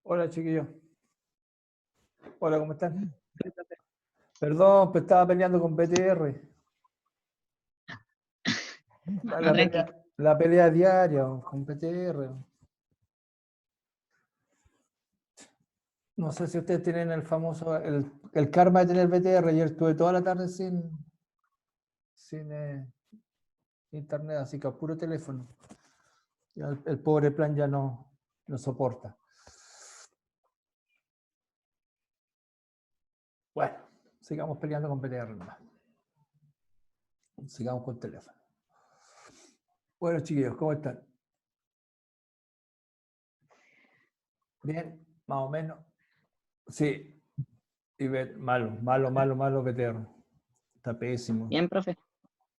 Hola, chiquillos. Hola, ¿cómo están? Perdón, pero estaba peleando con BTR. La, No, la tranqui. pelea, la pelea diaria con BTR. No sé si ustedes tienen el famoso, el karma de tener BTR. Ayer estuve toda la tarde sin internet, así que a puro teléfono. Ya el pobre plan ya no soporta. Bueno, sigamos peleando con BTR nomás. Sigamos con teléfono. Bueno, chiquillos, ¿cómo están? Bien, más o menos. Sí, malo BTR. Está pésimo. Bien, profe.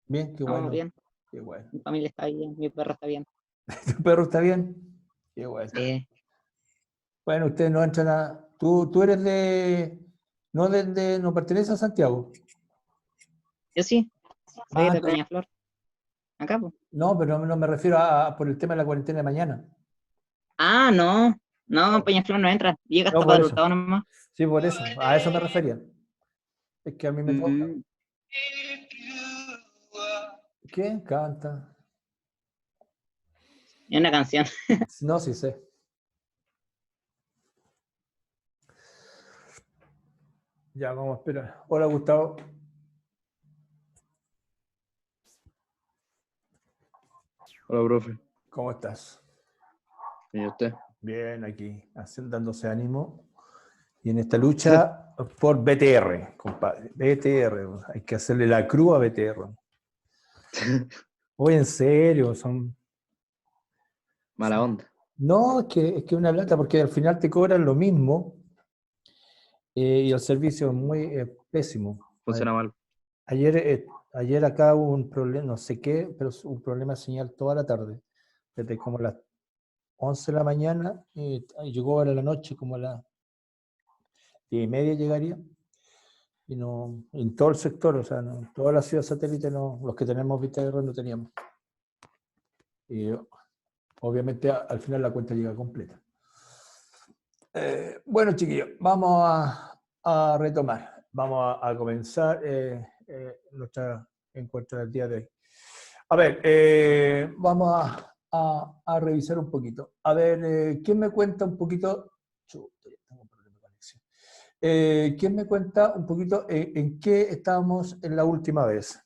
Bien, qué Estamos bueno. bien. Qué bueno. Mi familia está bien. Mi perro está bien. ¿Tu perro está bien? Qué bueno. Sí. Bueno, ustedes no entran a... Tú eres de... No perteneces a Santiago. Yo sí. Soy Ah, de Peñaflor. Acá, pues. no, pero no me refiero por el tema de la cuarentena de mañana. Ah, no. No, No, Peñaflor no entra. Llega no hasta por para el eso. hurtado nomás. Sí, por eso. A eso me refería. Es que a mí me toca. Mm, ¿Quién canta? es una canción. No, sí sé. Ya, vamos a esperar. Hola, Gustavo. Hola, profe. ¿Cómo estás? ¿Y usted? Bien, aquí, dándose ánimo. Y en esta lucha por BTR, compadre. BTR, hay que hacerle la cruz a BTR. Oye, en serio, Mala onda. no, es que una lata, porque al final te cobran lo mismo y el servicio es muy pésimo. Funciona mal. Ayer, ayer acá hubo un problema, no sé qué, pero un problema de señal toda la tarde, desde como las 11 de la mañana, y llegó ahora la noche, como a las 10:30 llegaría, y no, en todo el sector, o sea, no, toda la ciudad satélite, no, los que tenemos BTR no teníamos. Y obviamente al final la cuenta llega completa. Bueno, chiquillos, vamos a retomar, vamos a comenzar nuestra encuentro del día de hoy. A ver, vamos a revisar un poquito. A ver, ¿quién me cuenta un poquito? Chuta, ya tengo un problema de conexión. ¿Quién me cuenta un poquito en qué estábamos en la última vez?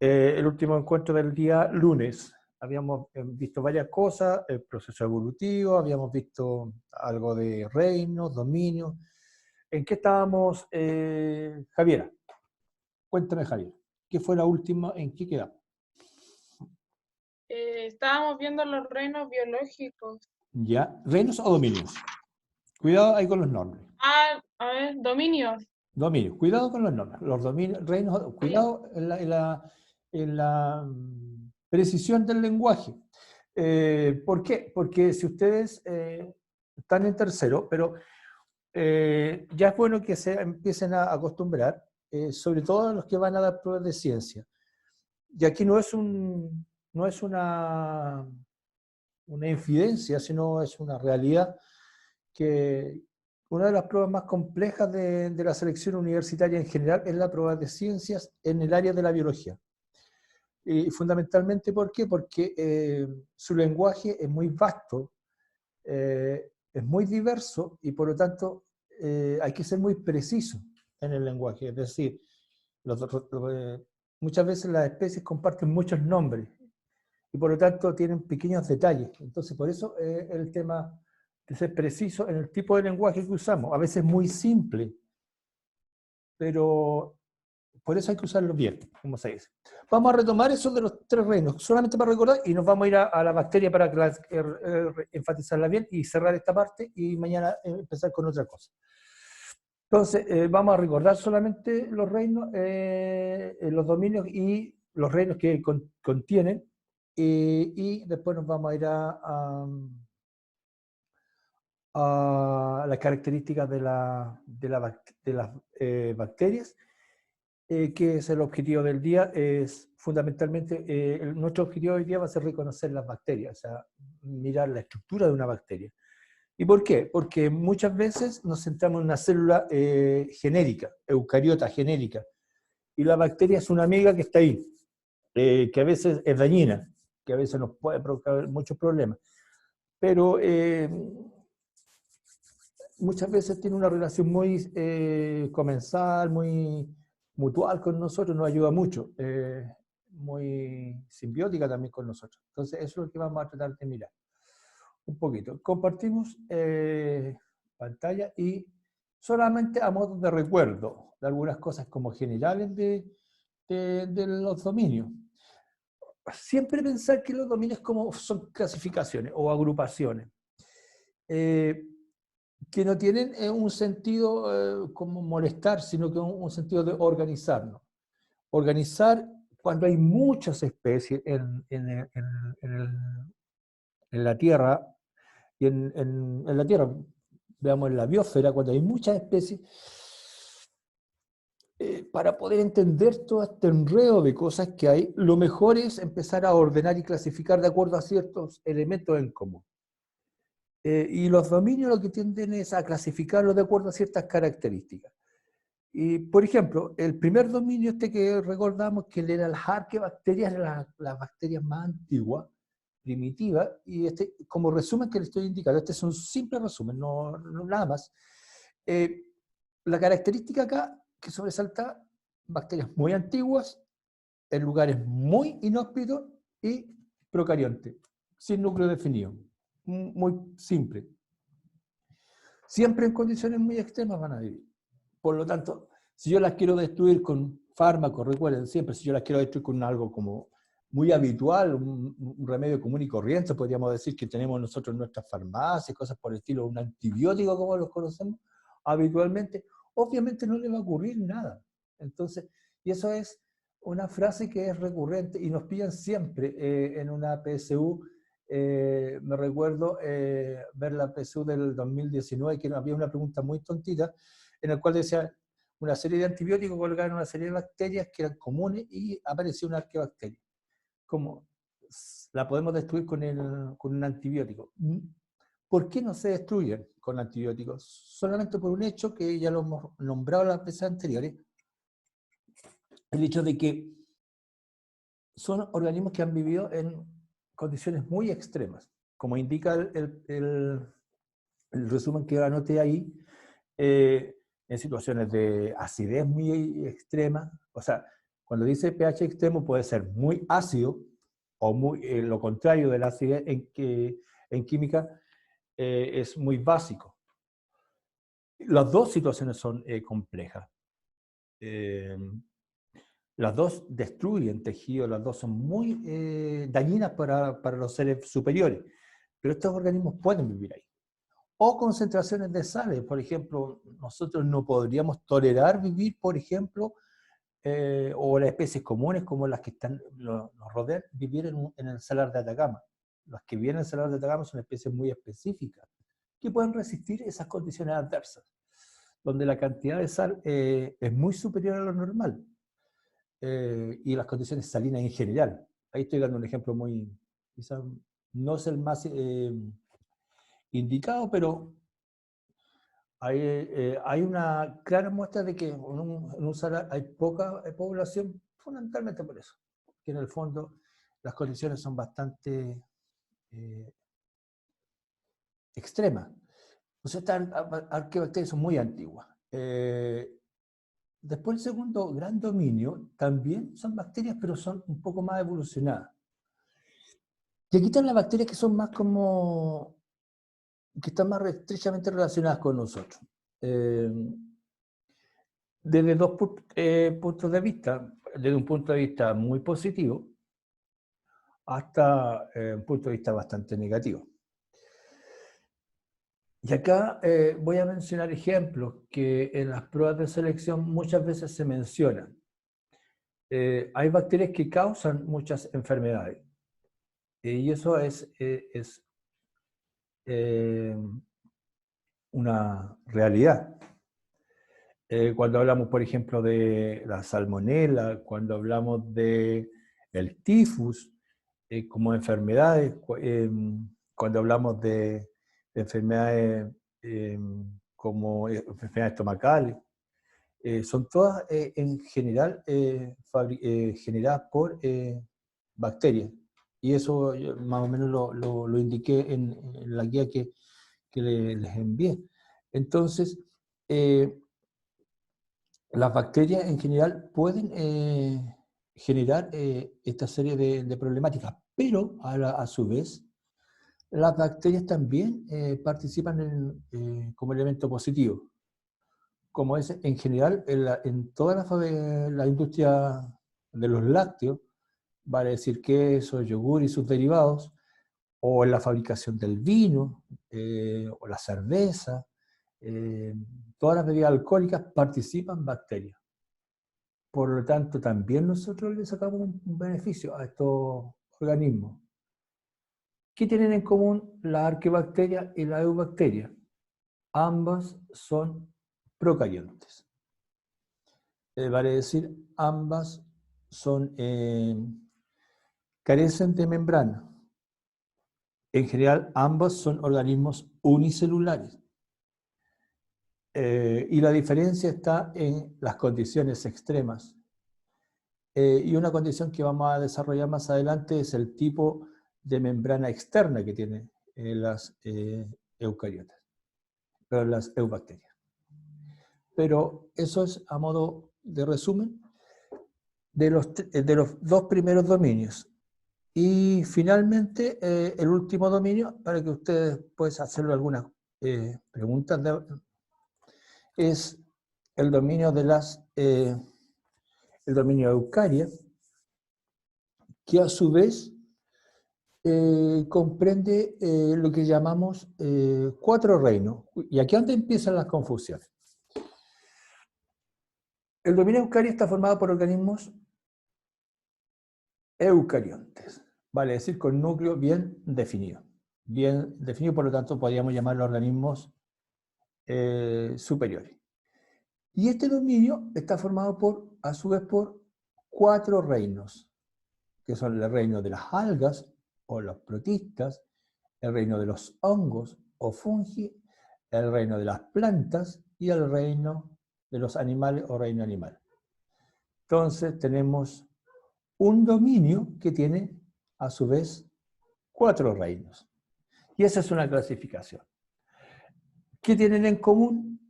El último encuentro del día lunes. Habíamos visto varias cosas, el proceso evolutivo, habíamos visto algo de reinos, dominios. ¿En qué estábamos, Javiera? Cuéntame, Javier. ¿Qué fue la última? ¿En qué quedamos? Estábamos viendo los reinos biológicos. ¿Ya? ¿Reinos o dominios? Cuidado ahí con los nombres. Ah, a ver, dominios. Dominios, cuidado con los nombres. Los dominios, reinos, Ahí. cuidado en la precisión del lenguaje. ¿Por qué? Porque si ustedes están en tercero, pero ya es bueno que se empiecen a acostumbrar, sobre todo los que van a dar pruebas de ciencia. Y aquí no es una infidencia, sino es una realidad que una de las pruebas más complejas de la selección universitaria en general es la prueba de ciencias en el área de la biología. Y fundamentalmente, ¿por qué? Porque su lenguaje es muy vasto, es muy diverso y por lo tanto hay que ser muy preciso en el lenguaje. Es decir, muchas veces las especies comparten muchos nombres y por lo tanto tienen pequeños detalles. Entonces, por eso el tema de ser preciso en el tipo de lenguaje que usamos. A veces muy simple, pero por eso hay que usarlo bien, como se dice. Vamos a retomar eso de los tres reinos, solamente para recordar, y nos vamos a ir a la bacteria para enfatizarla bien y cerrar esta parte, y mañana empezar con otra cosa. Entonces, vamos a recordar solamente los reinos, los dominios y los reinos que contienen, y después nos vamos a ir a las características de las bacterias ¿qué es el objetivo del día? Es fundamentalmente, nuestro objetivo hoy día va a ser reconocer las bacterias, o sea, mirar la estructura de una bacteria. ¿Y por qué? Porque muchas veces nos centramos en una célula genérica, eucariota genérica, y la bacteria es una amiga que está ahí, que a veces es dañina, que a veces nos puede provocar muchos problemas, pero muchas veces tiene una relación muy comensal, muy mutual con nosotros, nos ayuda mucho, muy simbiótica también con nosotros. Entonces eso es lo que vamos a tratar de mirar un poquito. Compartimos pantalla y solamente a modo de recuerdo de algunas cosas como generales de los dominios. Siempre pensar que los dominios como son clasificaciones o agrupaciones. Que no tienen un sentido como molestar, sino que un sentido de organizarnos. Organizar cuando hay muchas especies en la Tierra, y en la Tierra, veamos en la biosfera, cuando hay muchas especies, para poder entender todo este enredo de cosas que hay, lo mejor es empezar a ordenar y clasificar de acuerdo a ciertos elementos en común. Y los dominios lo que tienden es a clasificarlos de acuerdo a ciertas características. Y, por ejemplo, el primer dominio que recordamos que era el Arquebacterias, las bacterias más antiguas, primitivas, y como resumen que le estoy indicando, este es un simple resumen, no nada más. La característica acá que sobresalta, bacterias muy antiguas, en lugares muy inhóspitos y procariontes, sin núcleo definido. Muy simple. Siempre en condiciones muy extremas van a vivir. Por lo tanto, si yo las quiero destruir con fármacos, recuerden siempre, si yo las quiero destruir con algo como muy habitual, un remedio común y corriente, podríamos decir que tenemos nosotros en nuestras farmacias, cosas por el estilo, un antibiótico como los conocemos habitualmente, obviamente no le va a ocurrir nada. Entonces, y eso es una frase que es recurrente y nos pillan siempre en una PSU. Me recuerdo ver la PSU del 2019, que había una pregunta muy tontita, en el cual decía una serie de antibióticos colocaban una serie de bacterias que eran comunes y apareció una arquebacteria. ¿Cómo la podemos destruir con un antibiótico? ¿Por qué no se destruyen con antibióticos? Solamente por un hecho que ya lo hemos nombrado las veces anteriores, el hecho de que son organismos que han vivido en condiciones muy extremas. Como indica el resumen que anoté ahí, en situaciones de acidez muy extrema, o sea, cuando dice pH extremo puede ser muy ácido o muy, lo contrario de la acidez en química es muy básico. Las dos situaciones son complejas. Las dos destruyen tejido, las dos son muy dañinas para los seres superiores, pero estos organismos pueden vivir ahí. O concentraciones de sales, por ejemplo, nosotros no podríamos tolerar vivir, por ejemplo, o las especies comunes como las que nos rodean, vivir en el salar de Atacama. Las que viven en el salar de Atacama son especies muy específicas, que pueden resistir esas condiciones adversas, donde la cantidad de sal es muy superior a lo normal, y las condiciones salinas en general. Ahí estoy dando un ejemplo muy, quizás no es el más indicado, pero hay una clara muestra de que en un salar hay poca población, fundamentalmente por eso, que en el fondo las condiciones son bastante extremas. Entonces estas arquebacterias son muy antiguas. Después el segundo gran dominio también son bacterias, pero son un poco más evolucionadas. Y aquí están las bacterias que son más como, que están más estrechamente relacionadas con nosotros. Desde dos puntos de vista, desde un punto de vista muy positivo hasta un punto de vista bastante negativo. Y acá voy a mencionar ejemplos que en las pruebas de selección muchas veces se mencionan. Hay bacterias que causan muchas enfermedades, y eso es una realidad. Cuando hablamos, por ejemplo, de la salmonela, cuando hablamos de el tifus, como enfermedades, cuando hablamos de enfermedades como enfermedades estomacales, son todas en general generadas por bacterias. Y eso yo más o menos lo indiqué en la guía que les envié. Entonces, las bacterias en general pueden generar esta serie de problemáticas, pero a su vez, las bacterias también participan como elemento positivo, como es en general en toda la industria de los lácteos, vale decir queso, yogur y sus derivados, o en la fabricación del vino, o la cerveza, todas las bebidas alcohólicas participan bacterias. Por lo tanto, también nosotros le sacamos un beneficio a estos organismos. ¿Qué tienen en común la arqueobacteria y la eubacteria? Ambas son procariontes. Vale decir, ambas son, carecen de membrana. En general, ambos son organismos unicelulares. Y la diferencia está en las condiciones extremas. Y una condición que vamos a desarrollar más adelante es el tipo de membrana externa que tienen las eucariotas, pero las eubacterias. Pero eso es a modo de resumen de los dos primeros dominios. Y finalmente, el último dominio, para que ustedes puedan hacerle algunas preguntas, es el dominio de el dominio eucaria, que a su vez comprende lo que llamamos 4 reinos. Y aquí es donde empiezan las confusiones. El dominio eucaria está formado por organismos eucariontes, vale decir, con núcleo bien definido. Bien definido, por lo tanto, podríamos llamarlos organismos superiores. Y este dominio está formado a su vez por 4 reinos, que son el reino de las algas o los protistas, el reino de los hongos o fungi, el reino de las plantas y el reino de los animales o reino animal. Entonces tenemos un dominio que tiene a su vez 4 reinos. Y esa es una clasificación. ¿Qué tienen en común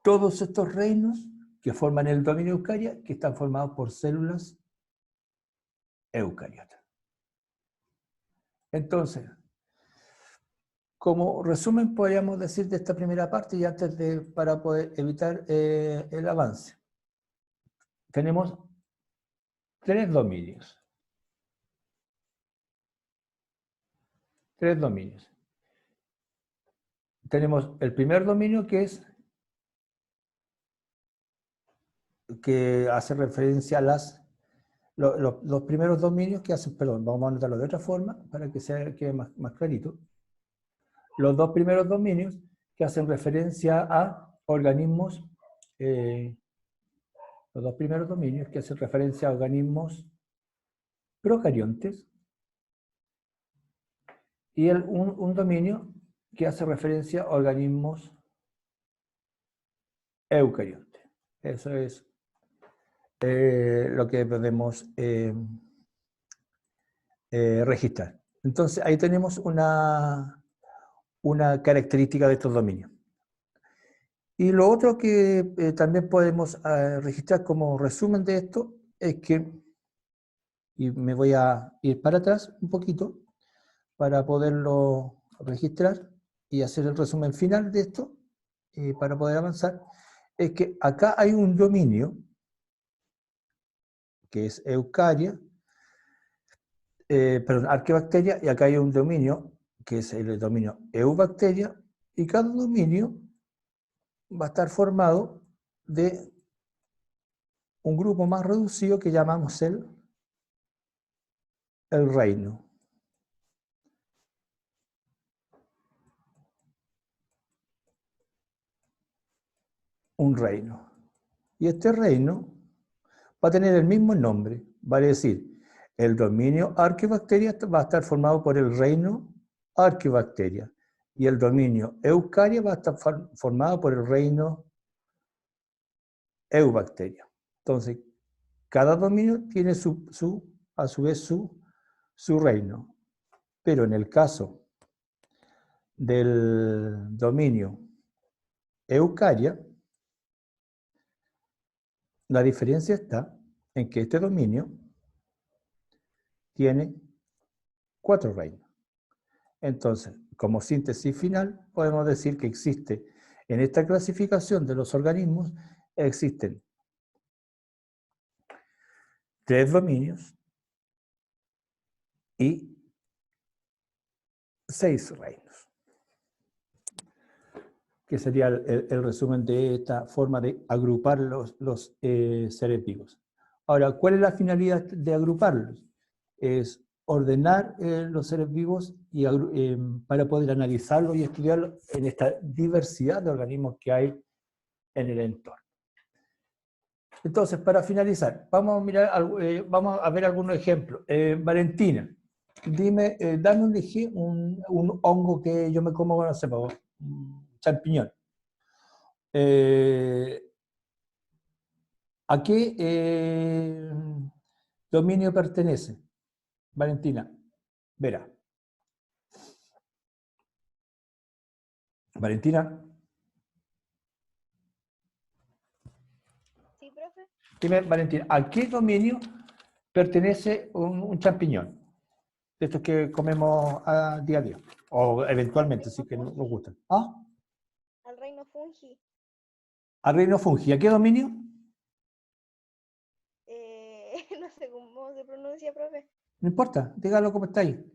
todos estos reinos que forman el dominio eucaria, que están formados por células eucariotas? Entonces, como resumen podríamos decir de esta primera parte, y antes para poder evitar el avance, tenemos 3 dominios. 3 dominios. Tenemos el primer dominio que hace referencia a los primeros dominios que hacen, perdón, vamos a anotarlo de otra forma para que quede más clarito. Los 2 primeros dominios que hacen referencia a organismos, los 2 primeros dominios que hacen referencia a organismos procariontes, y un dominio que hace referencia a organismos eucariontes. Eso es lo que podemos registrar. Entonces ahí tenemos una característica de estos dominios. Y lo otro que también podemos registrar como resumen de esto es que, y me voy a ir para atrás un poquito para poderlo registrar y hacer el resumen final de esto, para poder avanzar, es que acá hay un dominio que es eucaria, perdón, arqueobacteria, y acá hay un dominio que es el dominio eubacteria, y cada dominio va a estar formado de un grupo más reducido que llamamos el reino. Un reino. Y este reino va a tener el mismo nombre, vale decir, el dominio Archaebacteria va a estar formado por el reino Archaebacteria y el dominio Eukarya va a estar formado por el reino Eubacteria. Entonces, cada dominio tiene a su vez su reino. Pero en el caso del dominio Eukarya, la diferencia está en que este dominio tiene 4 reinos. Entonces, como síntesis final, podemos decir que existe, en esta clasificación de los organismos, existen 3 dominios y 6 reinos. Que sería el resumen de esta forma de agrupar los seres vivos. Ahora, ¿cuál es la finalidad de agruparlos? Es ordenar los seres vivos y, para poder analizarlos y estudiarlos en esta diversidad de organismos que hay en el entorno. Entonces, para finalizar, vamos a ver algunos ejemplos. Valentina, dime, dame un hongo que yo me como, bueno, no sé, un champiñón. ¿A qué dominio pertenece? Valentina, verá. Valentina. Sí, profe. Dime, Valentina, ¿a qué dominio pertenece un champiñón? De estos que comemos día a día. O eventualmente, si que nos gustan. ¿Ah? Al reino fungi. Al reino fungi. ¿A qué dominio? No sé cómo se pronuncia, profe. No importa, dígalo como está ahí.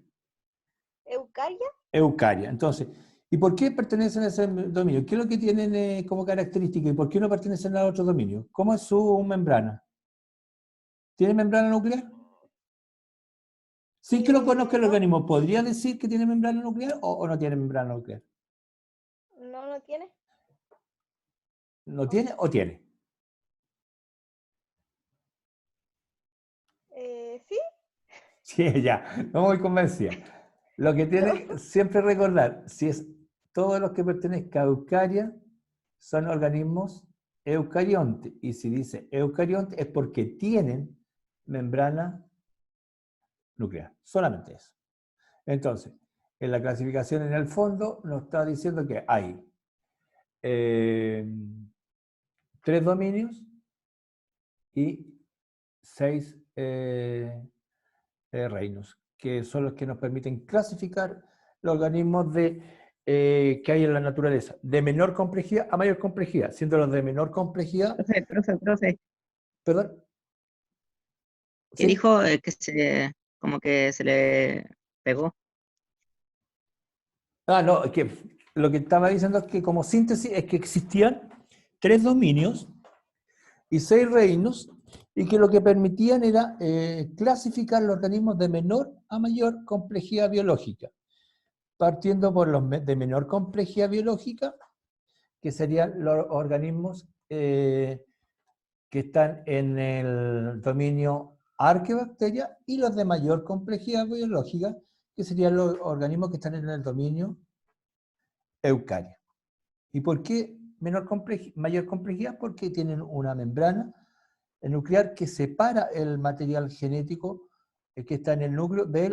¿Eukarya? Eukarya. Entonces, ¿y por qué pertenecen a ese dominio? ¿Qué es lo que tienen como característica y por qué no pertenecen a otro dominio? ¿Cómo es su membrana? ¿Tiene membrana nuclear? Sí que lo conozca el No. organismo, ¿podría decir que tiene membrana nuclear o no tiene membrana nuclear? No, no tiene. ¿No tiene o tiene? ¿Sí? Sí, ya, no muy convencida. Lo que tiene siempre recordar, si es todos los que pertenezcan a Eukarya, son organismos eucariontes. Y si dice eucarionte es porque tienen membrana nuclear. Solamente eso. Entonces, en la clasificación en el fondo nos está diciendo que hay 3 dominios y 6 reinos, que son los que nos permiten clasificar los organismos que hay en la naturaleza, de menor complejidad a mayor complejidad, siendo los de menor complejidad... Profe. ¿Perdón? Que ¿Sí? dijo como que se le pegó. No, que lo que estaba diciendo es que como síntesis es que existían 3 dominios y 6 reinos, y que lo que permitían era clasificar los organismos de menor a mayor complejidad biológica, partiendo por los de menor complejidad biológica, que serían los organismos que están en el dominio Archaebacteria, y los de mayor complejidad biológica, que serían los organismos que están en el dominio Eukarya. ¿Y por qué mayor complejidad? Porque tienen una membrana nuclear que separa el material genético que está en el núcleo de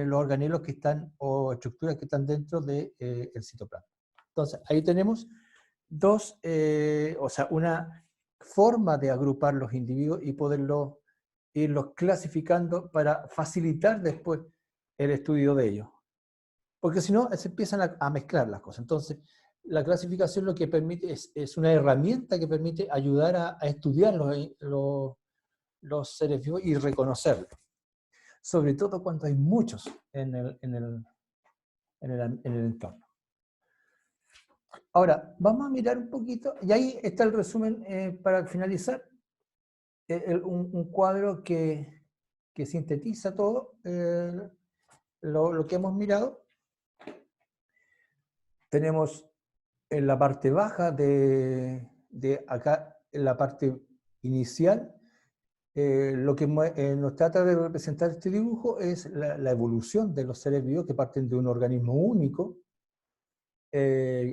los organelos que están, o estructuras que están dentro del citoplasma. Entonces, ahí tenemos una forma de agrupar los individuos y poderlos irlos clasificando para facilitar después el estudio de ellos. Porque si no, se empiezan a mezclar las cosas. Entonces, la clasificación lo que permite es una herramienta que permite ayudar a estudiar los seres vivos y reconocerlos. Sobre todo cuando hay muchos en el entorno. Ahora, vamos a mirar un poquito, y ahí está el resumen para finalizar, un cuadro que sintetiza todo lo que hemos mirado. Tenemos en la parte baja de acá en la parte inicial, lo que nos trata de representar este dibujo es la evolución de los seres vivos que parten de un organismo único,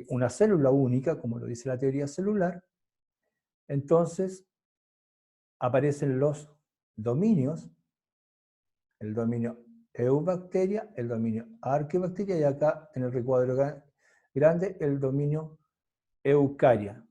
una célula única, como lo dice la teoría celular. Entonces, aparecen los dominios, el dominio Eubacteria, el dominio Arqueobacteria, y acá en el recuadro grande el dominio Eukarya.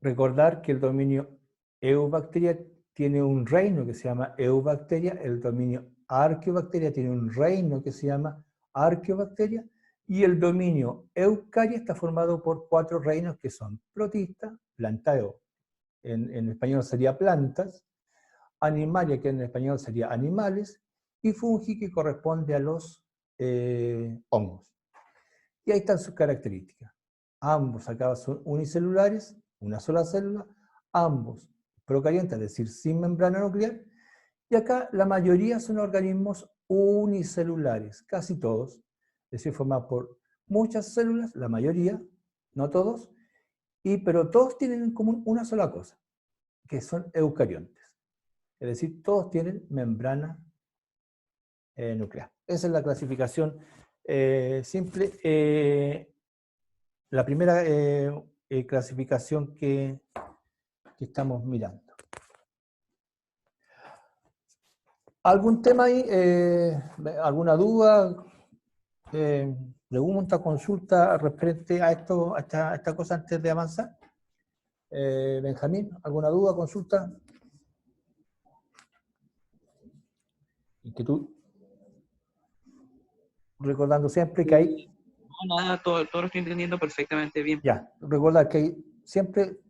Recordar que el dominio Eubacteria tiene un reino que se llama Eubacteria, el dominio Arqueobacteria tiene un reino que se llama Arqueobacteria, y el dominio Eukarya está formado por 4 reinos que son protista, plantao, en español sería plantas, animalia, que en español sería animales, y fungi, que corresponde a los hongos. Y ahí están sus características. Ambos acá son unicelulares, una sola célula, ambos procariantes, es decir, sin membrana nuclear, y acá la mayoría son organismos unicelulares, casi todos, es decir, formados por muchas células, la mayoría, no todos, pero todos tienen en común una sola cosa, que son eucariontes. Es decir, todos tienen membrana nuclear. Esa es la clasificación simple. La primera clasificación que estamos mirando. ¿Algún tema ahí? ¿Alguna duda? ¿Pregunta, consulta referente a esto, a esta cosa antes de avanzar? Benjamín, ¿alguna duda, consulta? Inquietud. Recordando siempre que hay... No, nada, todo lo estoy entendiendo perfectamente bien. Ya, recordar que hay siempre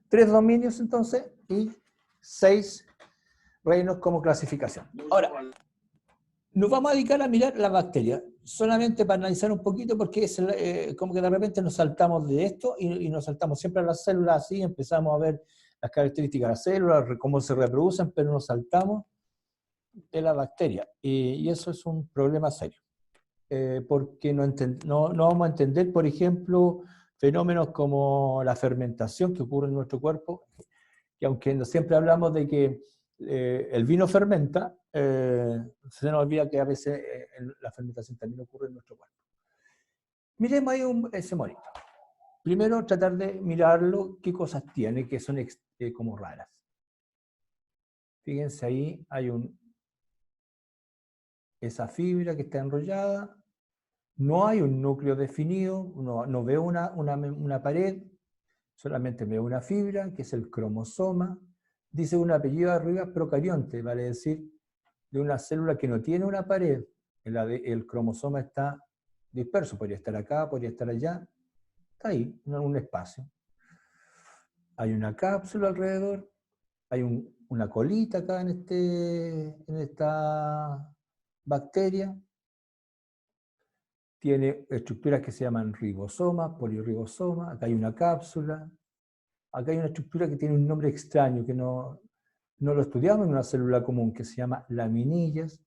3 dominios entonces y 6 reinos como clasificación. Ahora, nos vamos a dedicar a mirar la bacteria, solamente para analizar un poquito, porque es como que de repente nos saltamos de esto y nos saltamos siempre a las células así, empezamos a ver las características de las células, cómo se reproducen, pero nos saltamos de la bacteria, y eso es un problema serio, porque no vamos a entender, por ejemplo, fenómenos como la fermentación que ocurre en nuestro cuerpo, que aunque siempre hablamos de que el vino fermenta, se nos olvida que a veces la fermentación también ocurre en nuestro cuerpo. Miremos ahí ese monito. Primero tratar de mirarlo, qué cosas tiene que son como raras. Fíjense ahí, hay esa fibra que está enrollada, no hay un núcleo definido, no veo una pared, solamente veo una fibra, que es el cromosoma. Dice un apellido arriba, procarionte, vale decir, de una célula que no tiene una pared. El cromosoma está disperso, podría estar acá, podría estar allá, está ahí, en un espacio. Hay una cápsula alrededor, hay una colita acá en esta bacteria, tiene estructuras que se llaman ribosomas, polirribosomas, acá hay una cápsula, acá hay una estructura que tiene un nombre extraño, que no lo estudiamos en una célula común, que se llama laminillas.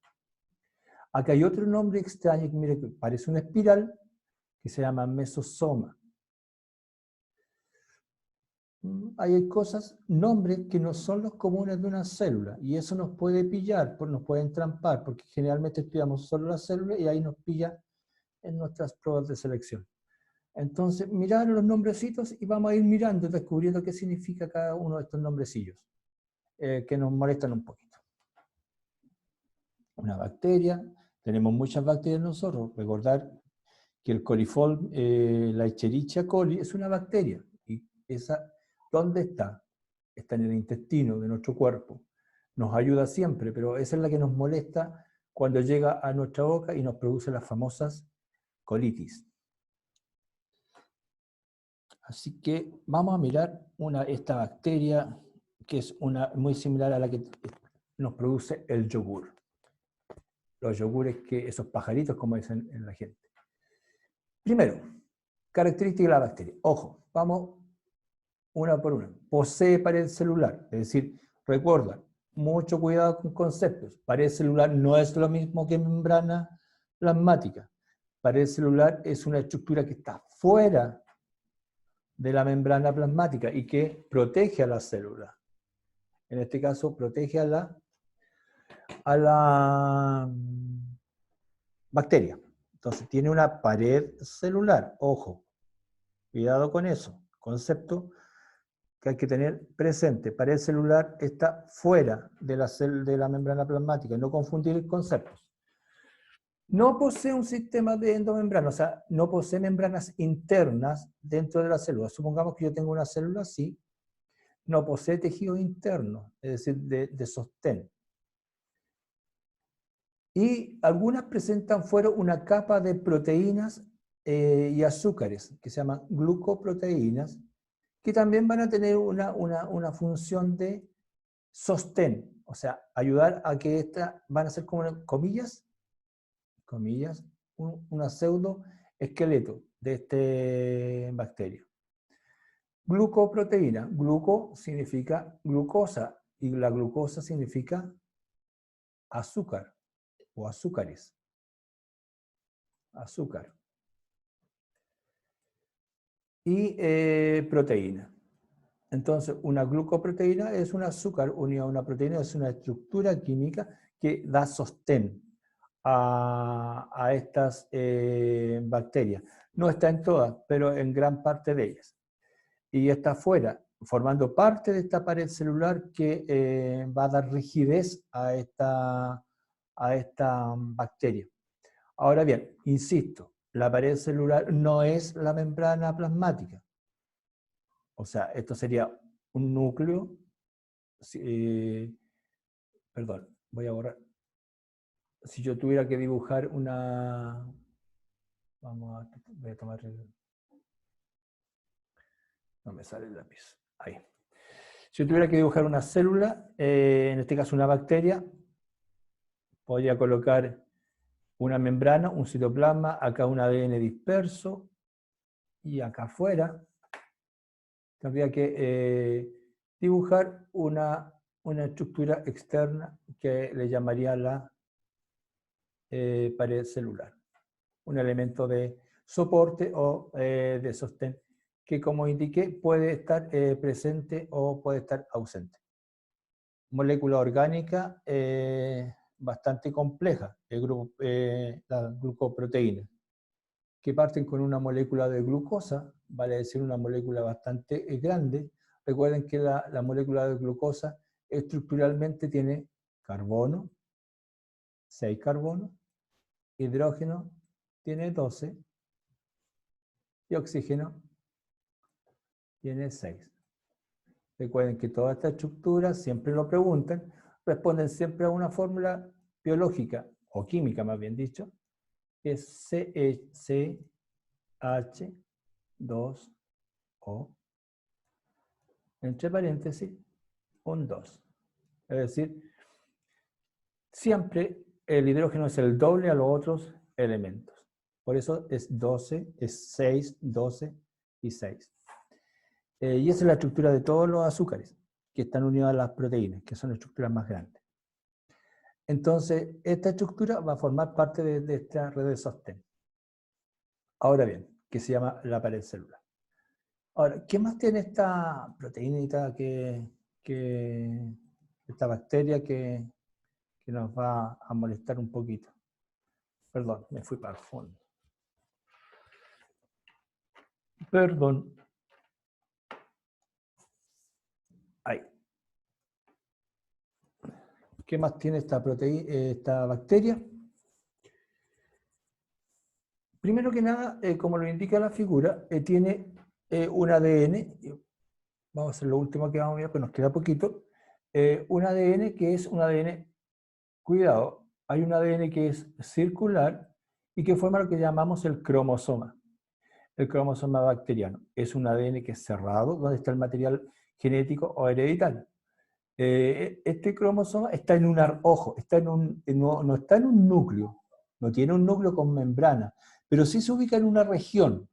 Acá hay otro nombre extraño, que mire, que parece una espiral, que se llama mesosoma. Hay cosas, nombres que no son los comunes de una célula, y eso nos puede pillar, nos puede entrampar, porque generalmente estudiamos solo las células y ahí nos pilla en nuestras pruebas de selección. Entonces, mirar los nombrecitos y vamos a ir mirando, descubriendo qué significa cada uno de estos nombrecillos, que nos molestan un poquito. Una bacteria, tenemos muchas bacterias nosotros, recordar que el coliform, la Escherichia coli, es una bacteria, y esa, ¿dónde está? Está en el intestino de nuestro cuerpo. Nos ayuda siempre, pero esa es la que nos molesta cuando llega a nuestra boca y nos produce las famosas colitis. Así que vamos a mirar esta bacteria, que es muy similar a la que nos produce el yogur. Los yogures, esos pajaritos, como dicen en la gente. Primero, característica de la bacteria. Ojo, vamos una por una. Posee pared celular, es decir, recuerda, mucho cuidado con conceptos. Pared celular no es lo mismo que membrana plasmática. Pared celular es una estructura que está fuera de la membrana plasmática y que protege a la célula. En este caso, protege a la bacteria. Entonces, tiene una pared celular. Ojo, cuidado con eso. Concepto que hay que tener presente. Pared celular está fuera de la membrana plasmática. No confundir conceptos. No posee un sistema de endomembrana, o sea, no posee membranas internas dentro de la célula. Supongamos que yo tengo una célula así, no posee tejido interno, es decir, de sostén. Y algunas presentan fuera una capa de proteínas y azúcares, que se llaman glucoproteínas, que también van a tener una función de sostén, o sea, ayudar a que estas van a ser como, comillas, una pseudo esqueleto de este bacterio. Glucoproteína. Gluco significa glucosa y la glucosa significa azúcar o azúcares. Azúcar. Y proteína. Entonces, una glucoproteína es un azúcar unido a una proteína, es una estructura química que da sostén a estas bacterias. No está en todas, pero en gran parte de ellas. Y está afuera, formando parte de esta pared celular que va a dar rigidez a esta bacteria. Ahora bien, insisto, la pared celular no es la membrana plasmática. O sea, esto sería un núcleo. Perdón, voy a borrar. Si yo tuviera que dibujar una... voy a tomar el... No me sale el lápiz. Ahí. Si yo tuviera que dibujar una célula, en este caso una bacteria, podría colocar una membrana, un citoplasma, acá un ADN disperso, y acá afuera tendría que dibujar una estructura externa que le llamaría la pared celular. Un elemento de soporte o de sostén que, como indiqué, puede estar presente o puede estar ausente. Molécula orgánica bastante compleja, la glucoproteína, que parten con una molécula de glucosa, vale decir una molécula bastante grande. Recuerden que la molécula de glucosa estructuralmente tiene carbono, 6 carbonos, hidrógeno tiene 12 y oxígeno tiene 6. Recuerden que todas estas estructuras, siempre lo preguntan, responden siempre a una fórmula biológica, o química más bien dicho, que es CH2O, entre paréntesis, un 2. Es decir, siempre el hidrógeno es el doble a los otros elementos. Por eso es 12, es 6, 12 y 6. Y esa es la estructura de todos los azúcares que están unidos a las proteínas, que son estructuras más grandes. Entonces, esta estructura va a formar parte de esta red de sostén. Ahora bien, que se llama la pared celular. Ahora, ¿qué más tiene esta proteínita, esta bacteria que nos va a molestar un poquito? Perdón, me fui para el fondo. Perdón. Ahí. ¿Qué más tiene esta bacteria? Primero que nada, como lo indica la figura, tiene un ADN, vamos a hacer lo último que vamos a ver, pues nos queda poquito, un ADN que es un ADN, cuidado, hay un ADN que es circular y que forma lo que llamamos el cromosoma bacteriano. Es un ADN que es cerrado, donde está el material genético o hereditario. Este cromosoma está en no está en un núcleo, no tiene un núcleo con membrana, pero sí se ubica en una región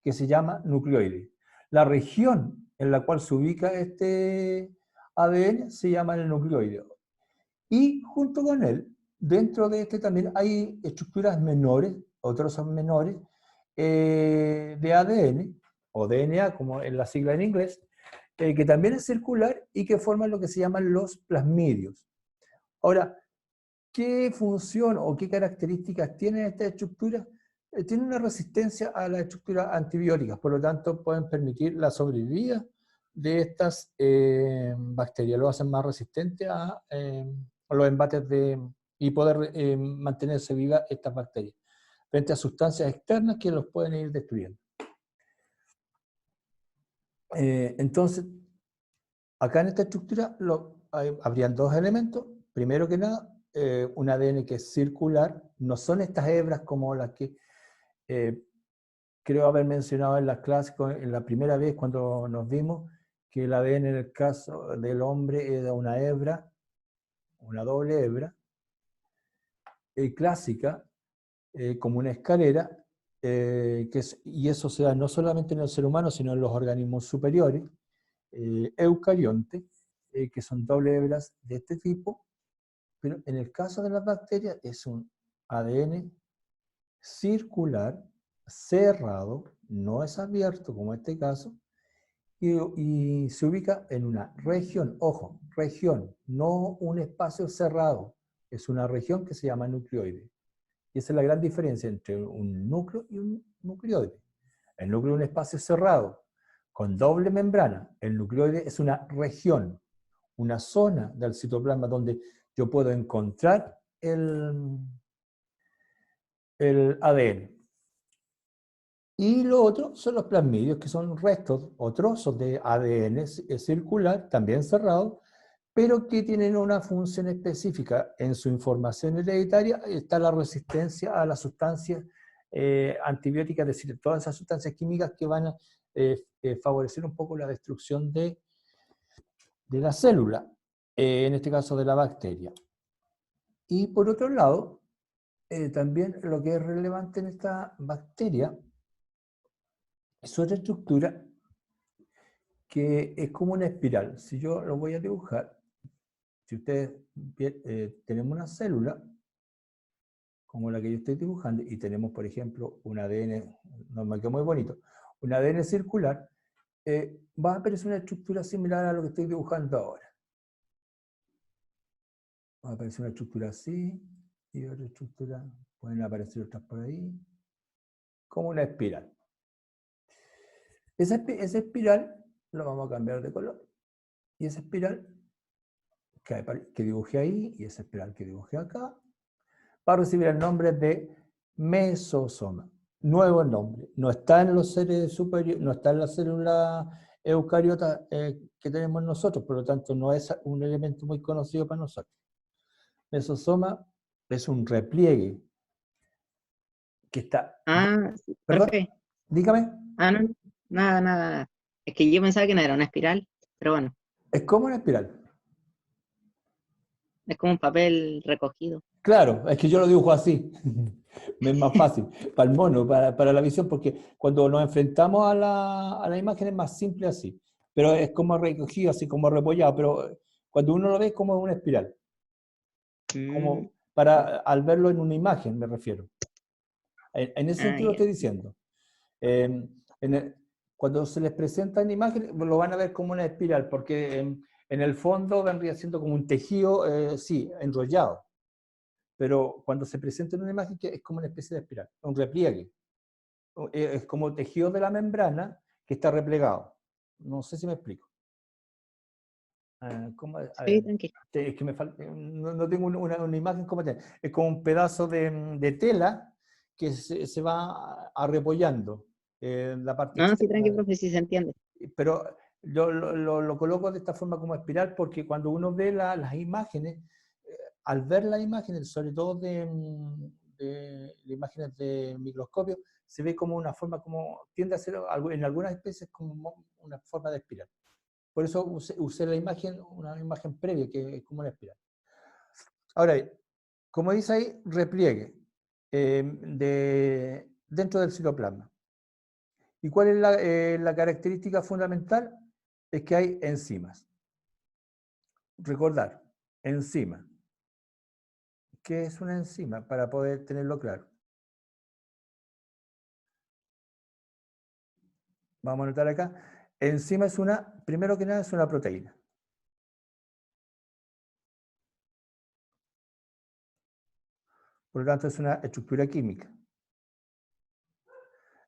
que se llama nucleoide. La región en la cual se ubica este ADN se llama el nucleoide. Y junto con él, dentro de este también hay estructuras menores, otros son menores, de ADN, o DNA, como en la sigla en inglés, que también es circular y que forman lo que se llaman los plasmidios. Ahora, ¿qué función o qué características tiene esta estructura? Tiene una resistencia a las estructuras antibióticas, por lo tanto pueden permitir la sobrevida de estas bacterias, lo hacen más resistente a los embates y poder mantenerse vivas estas bacterias frente a sustancias externas que los pueden ir destruyendo. Entonces, acá en esta estructura habrían dos elementos. Primero que nada, un ADN que es circular, no son estas hebras como las que creo haber mencionado en las clases, en la primera vez cuando nos vimos, que el ADN en el caso del hombre era una hebra, una doble hebra, clásica, como una escalera, y eso se da no solamente en el ser humano, sino en los organismos superiores, eucariontes, que son doble hebras de este tipo, pero en el caso de las bacterias es un ADN circular, cerrado, no es abierto como en este caso, y se ubica en una región, ojo, región, no un espacio cerrado, es una región que se llama nucleoide. Y esa es la gran diferencia entre un núcleo y un nucleoide. El núcleo es un espacio cerrado, con doble membrana. El nucleoide es una región, una zona del citoplasma donde yo puedo encontrar el ADN. Y lo otro son los plasmidios, que son restos o trozos de ADN circular, también cerrado, pero que tienen una función específica. En su información hereditaria está la resistencia a las sustancias antibióticas, es decir, todas esas sustancias químicas que van a favorecer un poco la destrucción de la célula, en este caso de la bacteria. Y por otro lado, también lo que es relevante en esta bacteria es otra estructura que es como una espiral. Si yo lo voy a dibujar, si ustedes tenemos una célula, como la que yo estoy dibujando, y tenemos, por ejemplo, un ADN, normal que es muy bonito, un ADN circular, va a aparecer una estructura similar a lo que estoy dibujando ahora. Va a aparecer una estructura así, y otra estructura, pueden aparecer otras por ahí, como una espiral. Esa espiral lo vamos a cambiar de color. Y esa espiral que dibujé ahí, y esa espiral que dibujé acá, va a recibir el nombre de mesosoma. Nuevo nombre. No está en los seres superiores, no está en la célula eucariota que tenemos nosotros, por lo tanto no es un elemento muy conocido para nosotros. Mesosoma es un repliegue que está... Ah, sí, ¿Perdón? profe. Dígame. Ah, no, nada, nada. Es que yo pensaba que no era una espiral, pero bueno, Es como una espiral. es como un papel recogido. Claro, es que yo lo dibujo así. Me es más fácil. Para el mono, para la visión, porque cuando nos enfrentamos a la imagen es más simple así. Pero es como recogido, así como repollado. Pero cuando uno lo ve es como una espiral. Mm, Como al verlo en una imagen, me refiero. En ese ah, sentido ya. estoy diciendo. Eh, cuando se les presenta en imagen, lo van a ver como una espiral, porque en el fondo vendría siendo como un tejido, sí, enrollado. Pero cuando se presenta en una imagen que es como una especie de espiral, un repliegue. Es como tejido de la membrana que está replegado. No sé si me explico. ¿Cómo? Sí, tranquilo. Es que me falta, no tengo una imagen como tal. Es como un pedazo de tela que se va arrepollando en la parte No, sí, externa. tranquilo, profe, sí se entiende. Pero yo lo coloco de esta forma como espiral porque cuando uno ve las imágenes, al ver las imágenes, sobre todo de imágenes de microscopio, se ve como una forma, como tiende a ser en algunas especies como una forma de espiral. Por eso usé la imagen, una imagen previa, que es como una espiral. Ahora, como dice ahí, repliegue dentro del citoplasma. ¿Y cuál es la característica fundamental? Es que hay enzimas. Recordar, enzima. ¿Qué es una enzima? Para poder tenerlo claro. vamos a anotar acá, enzima es primero que nada es una proteína. Por lo tanto, es una estructura química.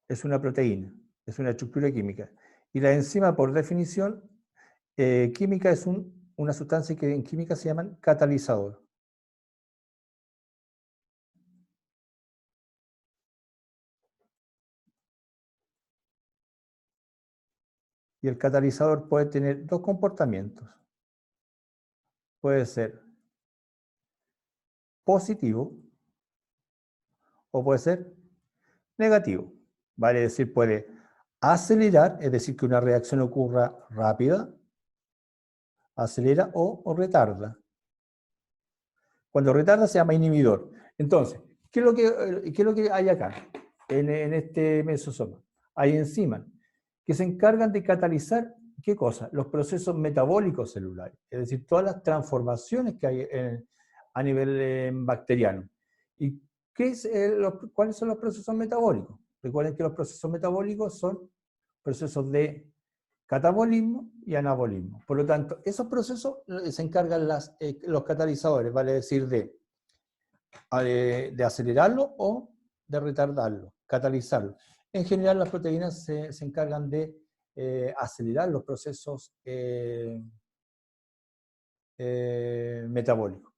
Es una proteína, es una estructura química. Y la enzima, por definición, química es una sustancia que en química se llaman catalizador. Y el catalizador puede tener dos comportamientos. Puede ser positivo o puede ser negativo. Vale decir, puede acelerar, es decir, que una reacción ocurra rápida, acelera o retarda. Cuando retarda se llama inhibidor. Entonces, ¿qué es lo que hay acá en este mesosoma? Hay enzimas que se encargan de catalizar, ¿qué cosa? Los procesos metabólicos celulares, es decir, todas las transformaciones que hay a nivel bacteriano. ¿Y cuáles son los procesos metabólicos? Recuerden que los procesos metabólicos son procesos de catabolismo y anabolismo. Por lo tanto, esos procesos se encargan los catalizadores, vale decir, de acelerarlo o de retardarlo, catalizarlo. En general, las proteínas se encargan de acelerar los procesos metabólicos.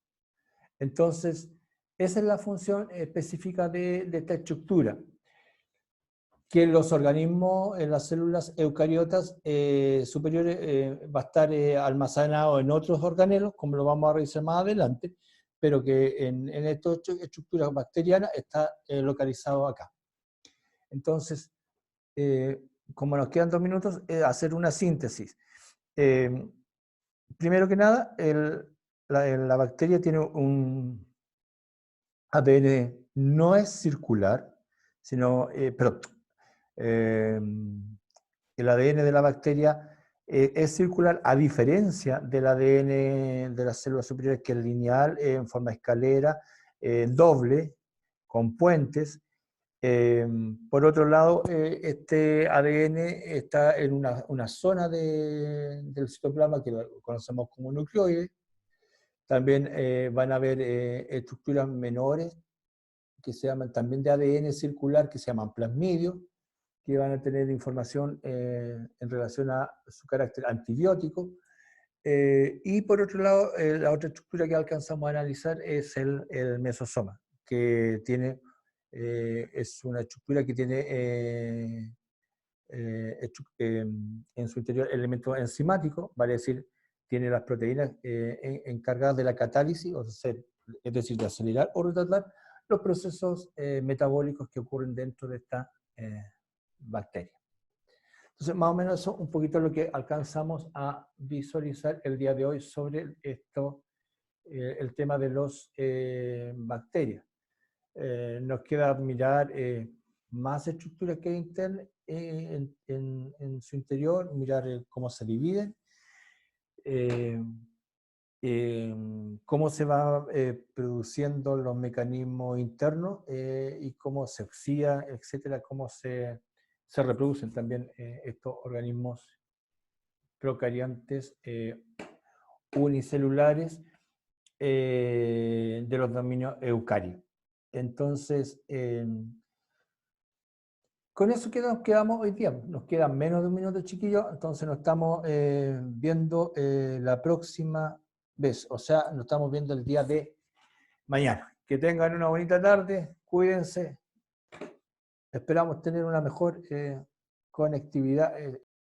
Entonces, esa es la función específica de esta estructura, que en los organismos, en las células eucariotas superiores, va a estar almacenado en otros organelos, como lo vamos a revisar más adelante, pero que en esta estructura bacteriana está localizado acá. Entonces, como nos quedan 2 minutos, hacer una síntesis. Primero que nada, la bacteria tiene un ADN, no es circular, sino, perdón, el ADN de la bacteria es circular, a diferencia del ADN de las células superiores, que es lineal, en forma escalera, doble, con puentes. Por otro lado, este ADN está en una zona del citoplasma que lo conocemos como nucleoide. También van a haber estructuras menores que se llaman también de ADN circular, que se llaman plasmidios, que van a tener información en relación a su carácter antibiótico. Y por otro lado, la otra estructura que alcanzamos a analizar es el mesosoma, que tiene, es una estructura que tiene en su interior elementos enzimáticos, vale decir, tiene las proteínas encargadas de la catálisis, es decir, de acelerar o retardar los procesos metabólicos que ocurren dentro de esta bacteria. Entonces, más o menos eso un poquito lo que alcanzamos a visualizar el día de hoy sobre esto, el tema de las bacterias. Nos queda mirar más estructuras que hay internas en su interior, mirar cómo se dividen, cómo se va produciendo los mecanismos internos y cómo se oxida, etcétera, cómo se reproducen también estos organismos procariontes unicelulares de los dominios eucarios. Entonces, con eso quedamos hoy día. Nos quedan menos de 1 minuto, chiquillos, entonces nos estamos viendo la próxima vez, o sea, nos estamos viendo el día de mañana. Que tengan una bonita tarde, cuídense. Esperamos tener una mejor conectividad